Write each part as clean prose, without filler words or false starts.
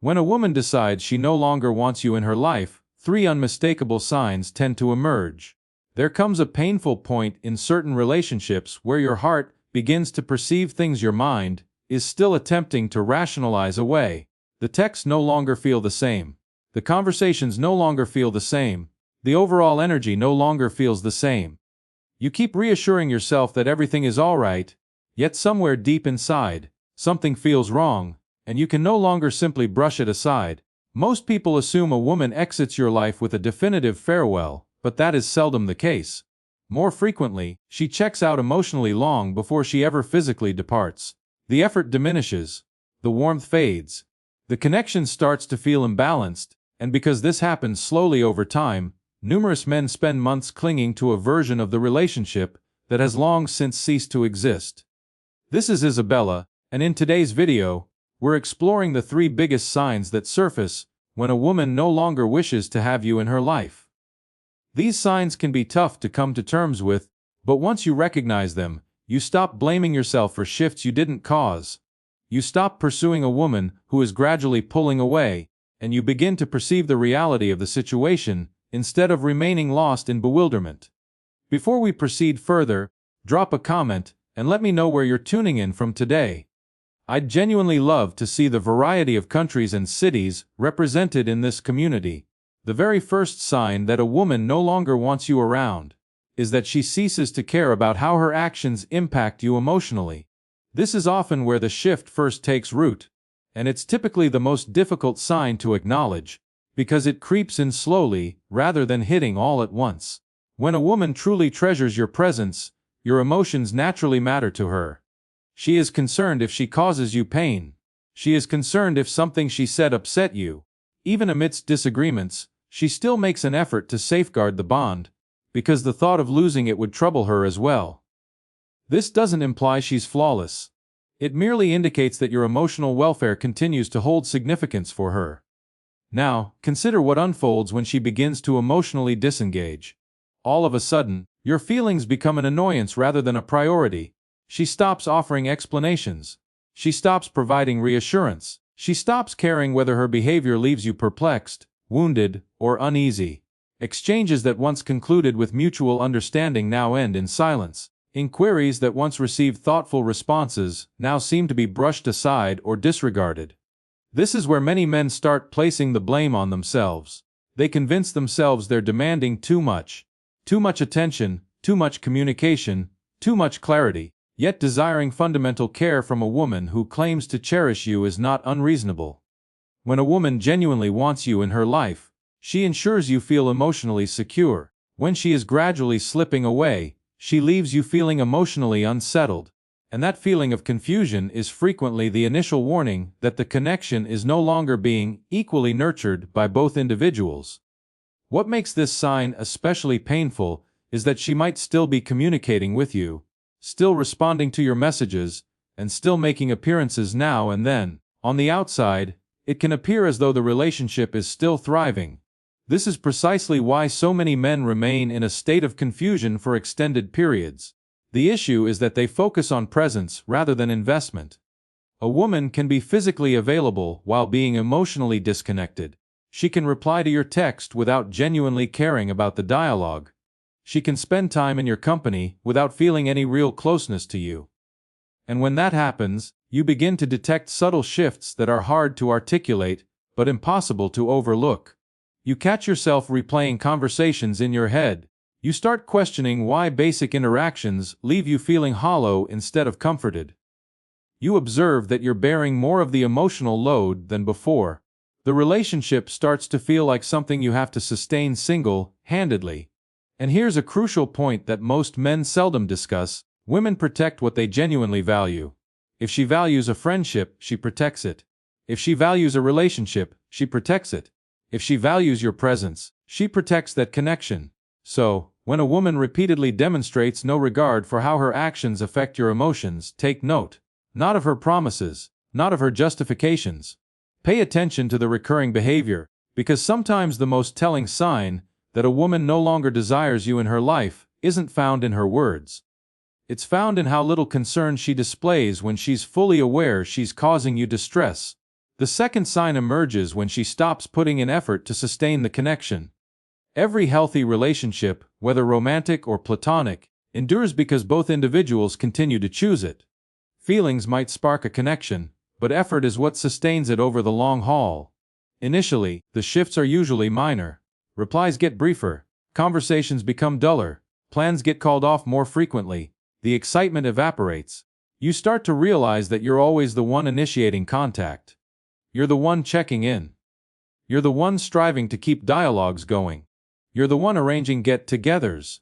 When a woman decides she no longer wants you in her life, three unmistakable signs tend to emerge. There comes a painful point in certain relationships where your heart begins to perceive things your mind is still attempting to rationalize away. The texts no longer feel the same. The conversations no longer feel the same. The overall energy no longer feels the same. You keep reassuring yourself that everything is all right, yet somewhere deep inside, something feels wrong, and you can no longer simply brush it aside. Most people assume a woman exits your life with a definitive farewell, but that is seldom the case. More frequently, she checks out emotionally long before she ever physically departs. The effort diminishes. The warmth fades. The connection starts to feel imbalanced, and because this happens slowly over time, numerous men spend months clinging to a version of the relationship that has long since ceased to exist. This is Isabella, and in today's video, we're exploring the three biggest signs that surface when a woman no longer wishes to have you in her life. These signs can be tough to come to terms with, but once you recognize them, you stop blaming yourself for shifts you didn't cause. You stop pursuing a woman who is gradually pulling away, and you begin to perceive the reality of the situation instead of remaining lost in bewilderment. Before we proceed further, drop a comment and let me know where you're tuning in from today. I'd genuinely love to see the variety of countries and cities represented in this community. The very first sign that a woman no longer wants you around is that she ceases to care about how her actions impact you emotionally. This is often where the shift first takes root, and it's typically the most difficult sign to acknowledge, because it creeps in slowly rather than hitting all at once. When a woman truly treasures your presence, your emotions naturally matter to her. She is concerned if she causes you pain. She is concerned if something she said upset you. Even amidst disagreements, she still makes an effort to safeguard the bond, because the thought of losing it would trouble her as well. This doesn't imply she's flawless. It merely indicates that your emotional welfare continues to hold significance for her. Now, consider what unfolds when she begins to emotionally disengage. All of a sudden, your feelings become an annoyance rather than a priority. She stops offering explanations. She stops providing reassurance. She stops caring whether her behavior leaves you perplexed, wounded, or uneasy. Exchanges that once concluded with mutual understanding now end in silence. Inquiries that once received thoughtful responses now seem to be brushed aside or disregarded. This is where many men start placing the blame on themselves. They convince themselves they're demanding too much attention, too much communication, too much clarity. Yet desiring fundamental care from a woman who claims to cherish you is not unreasonable. When a woman genuinely wants you in her life, she ensures you feel emotionally secure. When she is gradually slipping away, she leaves you feeling emotionally unsettled, and that feeling of confusion is frequently the initial warning that the connection is no longer being equally nurtured by both individuals. What makes this sign especially painful is that she might still be communicating with you, still responding to your messages, and still making appearances now and then. On the outside, it can appear as though the relationship is still thriving. This is precisely why so many men remain in a state of confusion for extended periods. The issue is that they focus on presence rather than investment. A woman can be physically available while being emotionally disconnected. She can reply to your text without genuinely caring about the dialogue. She can spend time in your company without feeling any real closeness to you. And when that happens, you begin to detect subtle shifts that are hard to articulate, but impossible to overlook. You catch yourself replaying conversations in your head. You start questioning why basic interactions leave you feeling hollow instead of comforted. You observe that you're bearing more of the emotional load than before. The relationship starts to feel like something you have to sustain single-handedly. And here's a crucial point that most men seldom discuss. Women protect what they genuinely value. If she values a friendship, she protects it. If she values a relationship, she protects it. If she values your presence, she protects that connection. So, when a woman repeatedly demonstrates no regard for how her actions affect your emotions, take note. Not of her promises, not of her justifications. Pay attention to the recurring behavior, because sometimes the most telling sign that a woman no longer desires you in her life isn't found in her words. It's found in how little concern she displays when she's fully aware she's causing you distress. The second sign emerges when she stops putting in effort to sustain the connection. Every healthy relationship, whether romantic or platonic, endures because both individuals continue to choose it. Feelings might spark a connection, but effort is what sustains it over the long haul. Initially, the shifts are usually minor. Replies get briefer, conversations become duller, plans get called off more frequently, the excitement evaporates. You start to realize that you're always the one initiating contact. You're the one checking in. You're the one striving to keep dialogues going. You're the one arranging get-togethers.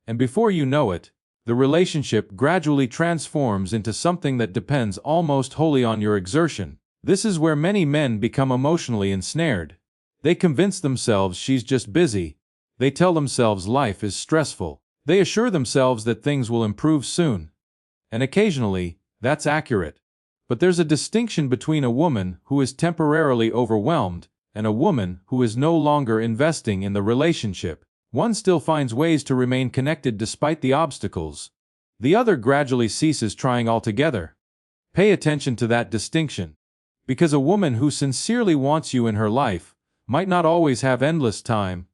And before you know it, the relationship gradually transforms into something that depends almost wholly on your exertion. This is where many men become emotionally ensnared. They convince themselves she's just busy. They tell themselves life is stressful. They assure themselves that things will improve soon. And occasionally, that's accurate. But there's a distinction between a woman who is temporarily overwhelmed and a woman who is no longer investing in the relationship. One still finds ways to remain connected despite the obstacles. The other gradually ceases trying altogether. Pay attention to that distinction. Because a woman who sincerely wants you in her life might not always have endless time,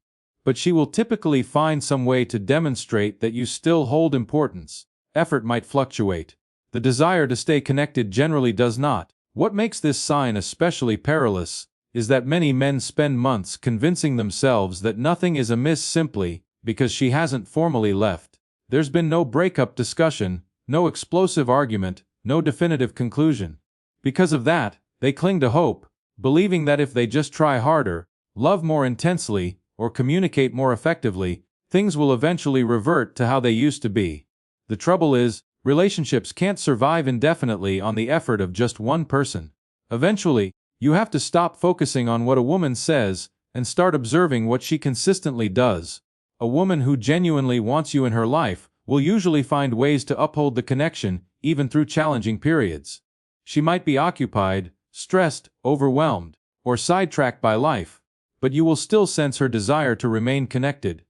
but she will typically find some way to demonstrate that you still hold importance. Effort might fluctuate. The desire to stay connected generally does not. What makes this sign especially perilous is that many men spend months convincing themselves that nothing is amiss simply because she hasn't formally left. There's been no breakup discussion, no explosive argument, no definitive conclusion. Because of that, they cling to hope, believing that if they just try harder, love more intensely, or communicate more effectively, things will eventually revert to how they used to be. The trouble is, relationships can't survive indefinitely on the effort of just one person. Eventually, you have to stop focusing on what a woman says and start observing what she consistently does. A woman who genuinely wants you in her life will usually find ways to uphold the connection even through challenging periods. She might be occupied, stressed, overwhelmed, or sidetracked by life, but you will still sense her desire to remain connected.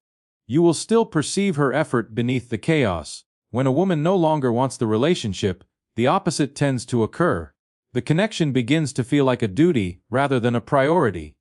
You will still perceive her effort beneath the chaos. When a woman no longer wants the relationship, the opposite tends to occur. The connection begins to feel like a duty rather than a priority.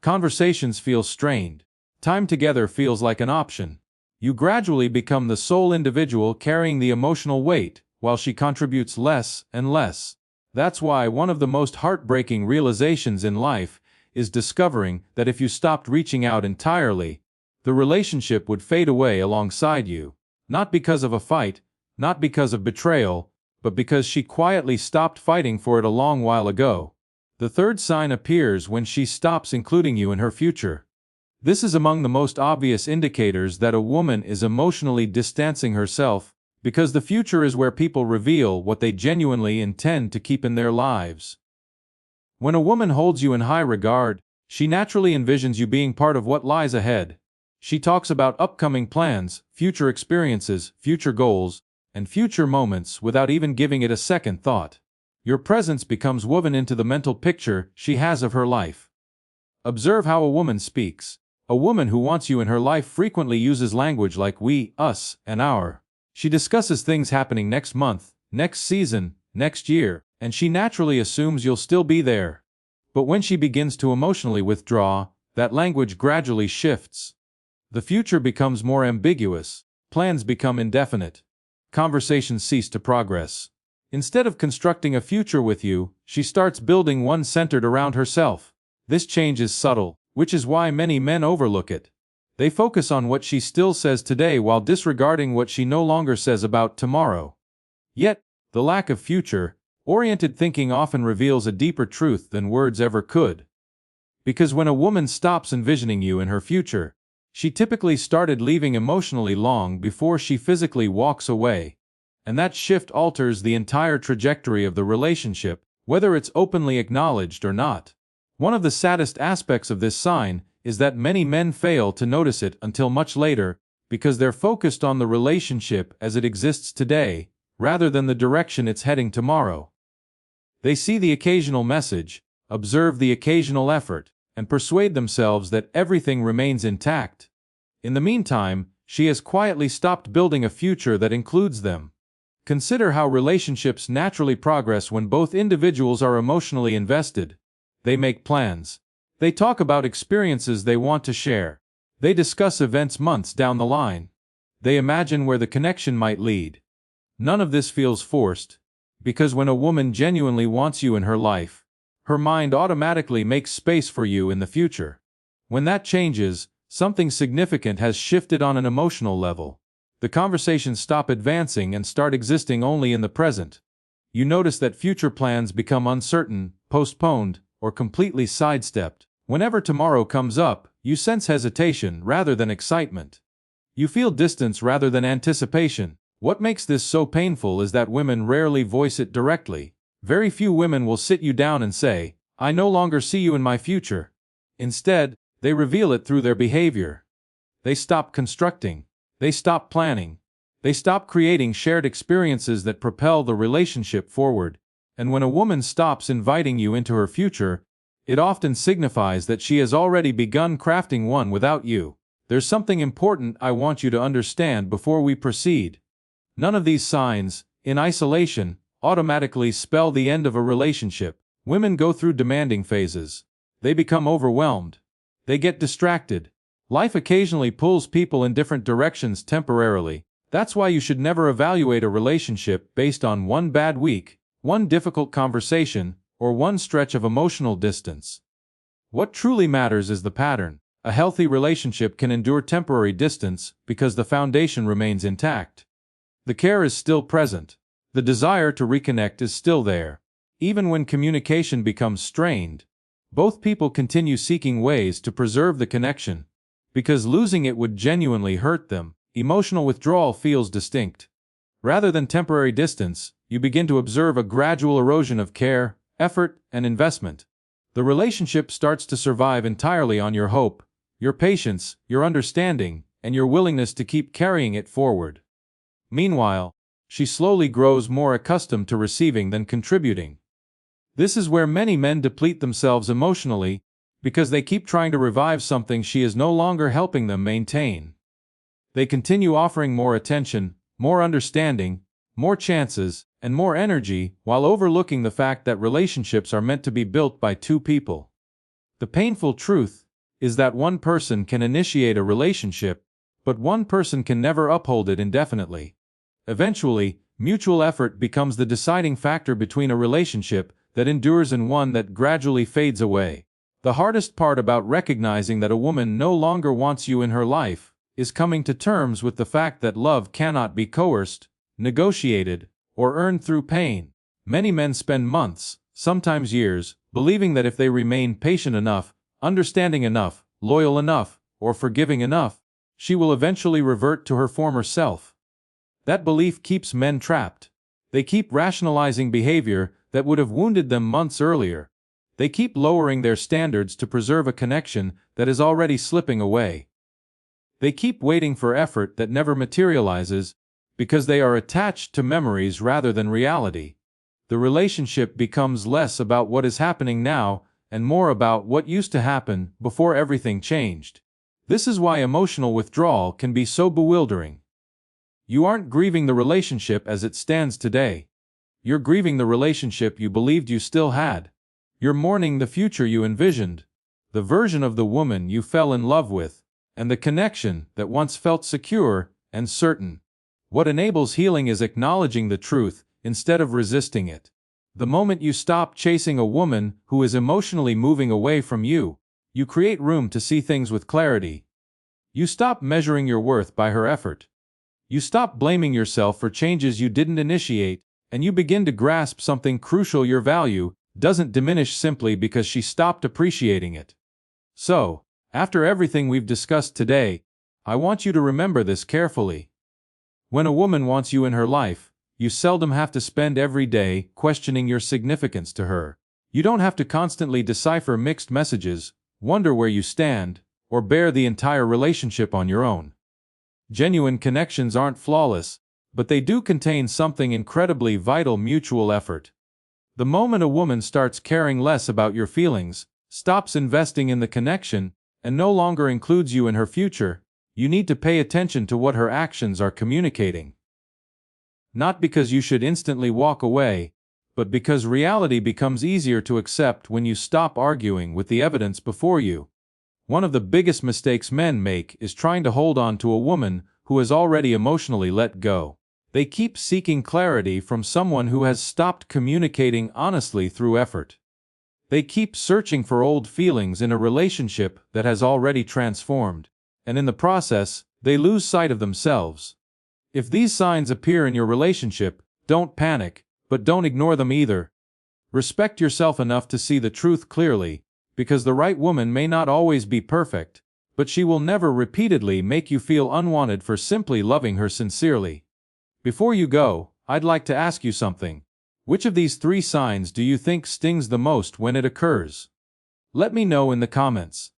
Conversations feel strained. Time together feels like an option. You gradually become the sole individual carrying the emotional weight, while she contributes less and less. That's why one of the most heartbreaking realizations in life is discovering that if you stopped reaching out entirely, the relationship would fade away alongside you. Not because of a fight, not because of betrayal, but because she quietly stopped fighting for it a long while ago. The third sign appears when she stops including you in her future. This is among the most obvious indicators that a woman is emotionally distancing herself, because the future is where people reveal what they genuinely intend to keep in their lives. When a woman holds you in high regard, she naturally envisions you being part of what lies ahead. She talks about upcoming plans, future experiences, future goals, and future moments without even giving it a second thought. Your presence becomes woven into the mental picture she has of her life. Observe how a woman speaks. A woman who wants you in her life frequently uses language like we, us, and our. She discusses things happening next month, next season, next year, and she naturally assumes you'll still be there. But when she begins to emotionally withdraw, that language gradually shifts. The future becomes more ambiguous, plans become indefinite. Conversations cease to progress. Instead of constructing a future with you, she starts building one centered around herself. This change is subtle, which is why many men overlook it. They focus on what she still says today while disregarding what she no longer says about tomorrow. Yet, the lack of future-oriented thinking often reveals a deeper truth than words ever could. Because when a woman stops envisioning you in her future, she typically started leaving emotionally long before she physically walks away. And that shift alters the entire trajectory of the relationship, whether it's openly acknowledged or not. One of the saddest aspects of this sign is that many men fail to notice it until much later, because they're focused on the relationship as it exists today, rather than the direction it's heading tomorrow. They see the occasional message, observe the occasional effort, and persuade themselves that everything remains intact. In the meantime, she has quietly stopped building a future that includes them. Consider how relationships naturally progress when both individuals are emotionally invested. They make plans. They talk about experiences they want to share. They discuss events months down the line. They imagine where the connection might lead. None of this feels forced, because when a woman genuinely wants you in her life, her mind automatically makes space for you in the future. When that changes, something significant has shifted on an emotional level. The conversations stop advancing and start existing only in the present. You notice that future plans become uncertain, postponed, or completely sidestepped. Whenever tomorrow comes up, you sense hesitation rather than excitement. You feel distance rather than anticipation. What makes this so painful is that women rarely voice it directly. Very few women will sit you down and say, "I no longer see you in my future." Instead, they reveal it through their behavior. They stop constructing. They stop planning. They stop creating shared experiences that propel the relationship forward. And when a woman stops inviting you into her future, it often signifies that she has already begun crafting one without you. There's something important I want you to understand before we proceed. None of these signs, in isolation, automatically spell the end of a relationship. Women go through demanding phases. They become overwhelmed. They get distracted. Life occasionally pulls people in different directions temporarily. That's why you should never evaluate a relationship based on one bad week, one difficult conversation, or one stretch of emotional distance. What truly matters is the pattern. A healthy relationship can endure temporary distance because the foundation remains intact. The care is still present. The desire to reconnect is still there. Even when communication becomes strained, both people continue seeking ways to preserve the connection, because losing it would genuinely hurt them. Emotional withdrawal feels distinct. Rather than temporary distance, you begin to observe a gradual erosion of care, effort, and investment. The relationship starts to survive entirely on your hope, your patience, your understanding, and your willingness to keep carrying it forward. Meanwhile, she slowly grows more accustomed to receiving than contributing. This is where many men deplete themselves emotionally, because they keep trying to revive something she is no longer helping them maintain. They continue offering more attention, more understanding, more chances, and more energy, while overlooking the fact that relationships are meant to be built by two people. The painful truth is that one person can initiate a relationship, but one person can never uphold it indefinitely. Eventually, mutual effort becomes the deciding factor between a relationship that endures and one that gradually fades away. The hardest part about recognizing that a woman no longer wants you in her life is coming to terms with the fact that love cannot be coerced, negotiated, or earned through pain. Many men spend months, sometimes years, believing that if they remain patient enough, understanding enough, loyal enough, or forgiving enough, she will eventually revert to her former self. That belief keeps men trapped. They keep rationalizing behavior that would have wounded them months earlier. They keep lowering their standards to preserve a connection that is already slipping away. They keep waiting for effort that never materializes because they are attached to memories rather than reality. The relationship becomes less about what is happening now and more about what used to happen before everything changed. This is why emotional withdrawal can be so bewildering. You aren't grieving the relationship as it stands today. You're grieving the relationship you believed you still had. You're mourning the future you envisioned, the version of the woman you fell in love with, and the connection that once felt secure and certain. What enables healing is acknowledging the truth instead of resisting it. The moment you stop chasing a woman who is emotionally moving away from you, you create room to see things with clarity. You stop measuring your worth by her effort. You stop blaming yourself for changes you didn't initiate, and you begin to grasp something crucial: your value doesn't diminish simply because she stopped appreciating it. So, after everything we've discussed today, I want you to remember this carefully. When a woman wants you in her life, you seldom have to spend every day questioning your significance to her. You don't have to constantly decipher mixed messages, wonder where you stand, or bear the entire relationship on your own. Genuine connections aren't flawless, but they do contain something incredibly vital: mutual effort. The moment a woman starts caring less about your feelings, stops investing in the connection, and no longer includes you in her future, you need to pay attention to what her actions are communicating. Not because you should instantly walk away, but because reality becomes easier to accept when you stop arguing with the evidence before you. One of the biggest mistakes men make is trying to hold on to a woman who has already emotionally let go. They keep seeking clarity from someone who has stopped communicating honestly through effort. They keep searching for old feelings in a relationship that has already transformed, and in the process, they lose sight of themselves. If these signs appear in your relationship, don't panic, but don't ignore them either. Respect yourself enough to see the truth clearly, because the right woman may not always be perfect, but she will never repeatedly make you feel unwanted for simply loving her sincerely. Before you go, I'd like to ask you something. Which of these 3 signs do you think stings the most when it occurs? Let me know in the comments.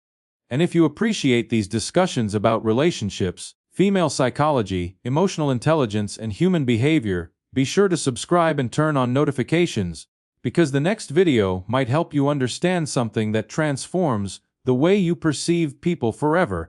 And if you appreciate these discussions about relationships, female psychology, emotional intelligence, and human behavior, be sure to subscribe and turn on notifications, because the next video might help you understand something that transforms the way you perceive people forever.